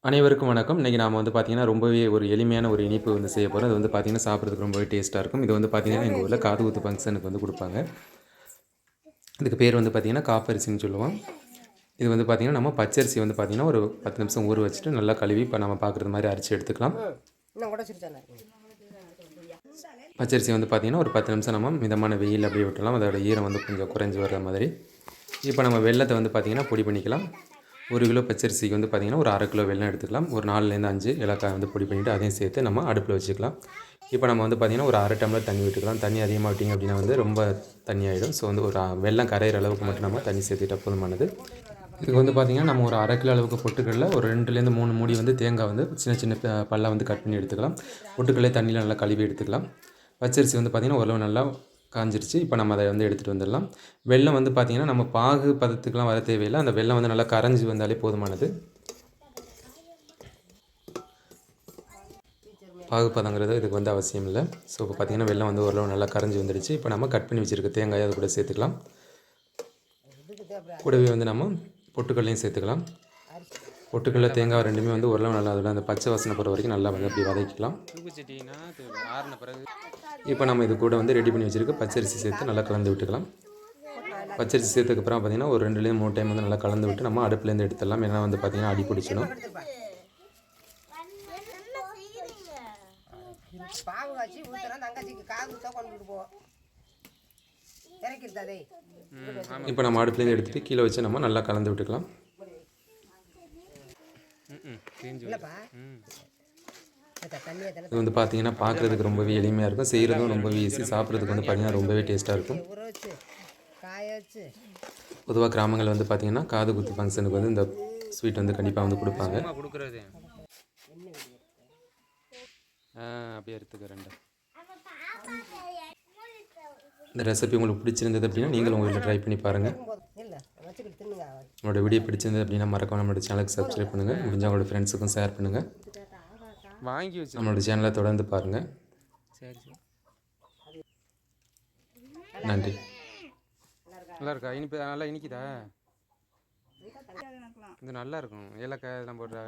அனைவருக்கும் வணக்கம். இன்றைக்கி நாம வந்து பார்த்தீங்கன்னா, ரொம்பவே ஒரு எளிமையான ஒரு இனிப்பு வந்து செய்ய போறோம். அது வந்து பார்த்தீங்கன்னா, சாப்பிட்றதுக்கு ரொம்பவே டேஸ்ட்டா இருக்கும். இது வந்து பார்த்தீங்கன்னா, எங்க ஊர்ல காது குத்து ஃபங்ஷனுக்கு வந்து குடுப்பாங்க. இதுக்கு பேர் வந்து பார்த்தீங்கன்னா, காப்பரிசின்னு சொல்லுவோம். இது வந்து பார்த்தீங்கன்னா, நம்ம பச்சரிசி வந்து பார்த்தீங்கன்னா, ஒரு 10 நிமிஷம் ஊற வச்சுட்டு நல்லா கழுவி இப்போ நம்ம பார்க்குறது மாரி அரைச்சு எடுத்துக்கலாம். பச்சரிசி வந்து பார்த்தீங்கன்னா, ஒரு 10 நிமிஷம் நம்ம மிதமான வெயில்ல அப்படியே விட்டுறலாம். அதோட ஈரம் வந்து கொஞ்சம் குறைஞ்சு வர்ற மாதிரி. இப்போ நம்ம வெல்லத்த வந்து பார்த்தீங்கன்னா, பொடி பண்ணிக்கலாம். 1 கிலோ பச்சரிசிக்கு வந்து பார்த்தீங்கன்னா, ஒரு 1/2 கிலோ வெல்லம் எடுத்துக்கலாம். ஒரு 4லேருந்து 5 ஏலக்காய் வந்து பொடி பண்ணிவிட்டு அதையும் சேர்த்து நம்ம அடுப்பில் வச்சுக்கலாம். இப்போ நம்ம வந்து பார்த்தீங்கன்னா, ஒரு 1/2 டம்ளர் தண்ணி விட்டுக்கலாம். தண்ணி அதிகமாக விட்டிங்க அப்படின்னா வந்து ரொம்ப தண்ணி ஆகிடும். ஸோ வந்து ஒரு வெல்லம் கரையிற அளவுக்கு மட்டும் நம்ம தண்ணி சேர்த்துக்கிட்டா போதுமானது. இதுக்கு வந்து பார்த்திங்கன்னா, நம்ம ஒரு 1/2 கிலோ அளவுக்கு பொட்டுக்கடல, ஒரு 2லேருந்து 3 மூடி வந்து தேங்காய் வந்து சின்ன சின்ன பல்லா வந்து கட் பண்ணி எடுத்துக்கலாம். பொட்டுக்கடலை தண்ணியில் நல்லா கழுவி எடுத்துக்கலாம். பச்சரிசி வந்து பார்த்திங்கன்னா, ஓரளவு நல்லா காஞ்சிருச்சு. இப்போ நம்ம அதை வந்து எடுத்துகிட்டு வந்துடலாம். வெல்லம் வந்து பார்த்திங்கன்னா, நம்ம பாகு பதத்துக்குலாம் வர தேவையில்லை. அந்த வெல்லம் வந்து நல்லா கரைஞ்சி வந்தாலே போதுமானது. பாகு பதங்கிறது இதுக்கு வந்து அவசியம் இல்லை. ஸோ இப்போ பார்த்திங்கன்னா, வெல்லம் வந்து ஓரளவு நல்லா கரைஞ்சி வந்துடுச்சு. இப்போ நம்ம கட் பண்ணி வச்சுருக்க தேங்காயை அது கூட சேர்த்துக்கலாம். கூடவே வந்து நம்ம பொட்டுக்கடலையும் சேர்த்துக்கலாம். பொட்டுக்கடலை தேங்காய் ரெண்டுமே வந்து ஓரளவு நல்லா அதில் அந்த பச்சை வாசனை போகிற வரைக்கும் நல்லா வந்து அப்படி வதக்கிக்கலாம். இப்போ நம்ம இது கூட வந்து ரெடி பண்ணி வச்சுருக்க பச்சரிசி சேர்த்து நல்லா கலந்து விட்டுக்கலாம். பச்சரிசி சேர்த்ததுக்கப்புறம் பார்த்திங்கன்னா, ஒரு 2லேருந்து 3 டைம் வந்து நல்லா கலந்து விட்டு நம்ம அடுப்புலேருந்து எடுத்துடலாம். ஏன்னா வந்து பார்த்திங்கன்னா, அடி பிடிச்சிடும். இப்போ நம்ம அடுப்புலேருந்து எடுத்துகிட்டு கீழே வச்சு நம்ம நல்லா கலந்து விட்டுக்கலாம். இது வந்து பார்த்திங்கன்னா, பார்க்குறதுக்கு ரொம்பவே எளிமையாக இருக்கும். செய்கிறதும் ரொம்பவே ஈஸி. சாப்பிட்றதுக்கு வந்து பார்த்திங்கன்னா ரொம்பவே டேஸ்ட்டாக இருக்கும். பொதுவாக கிராமங்கள் வந்து பார்த்திங்கன்னா, காது குத்து ஃபங்க்ஷனுக்கு வந்து இந்த ஸ்வீட் வந்து கண்டிப்பாக வந்து கொடுப்பாங்க. அப்படியே எடுத்துக்க 2. இந்த ரெசிபி உங்களுக்கு பிடிச்சிருந்தது அப்படின்னா நீங்களும் உங்கள் வீட்டில் ட்ரை பண்ணி பாருங்கள். உங்களோட வீடியோ பிடிச்சிருந்தது அப்படின்னா மறக்காம நம்மளோட சேனலுக்கு சப்ஸ்கிரைப் பண்ணுங்கள். முடிஞ்சால் உங்களோட ஃப்ரெண்ட்ஸுக்கும் ஷேர் பண்ணுங்கள். வாங்கி வச்சு நம்மளோட சேனலை தொடர்ந்து பாருங்கள். நன்றி. நல்லா இருக்கா? இனிப்பு நல்லா இனிக்குதா? இது நல்லா இருக்கும். ஏலக்காய் இதெல்லாம் போடுறா.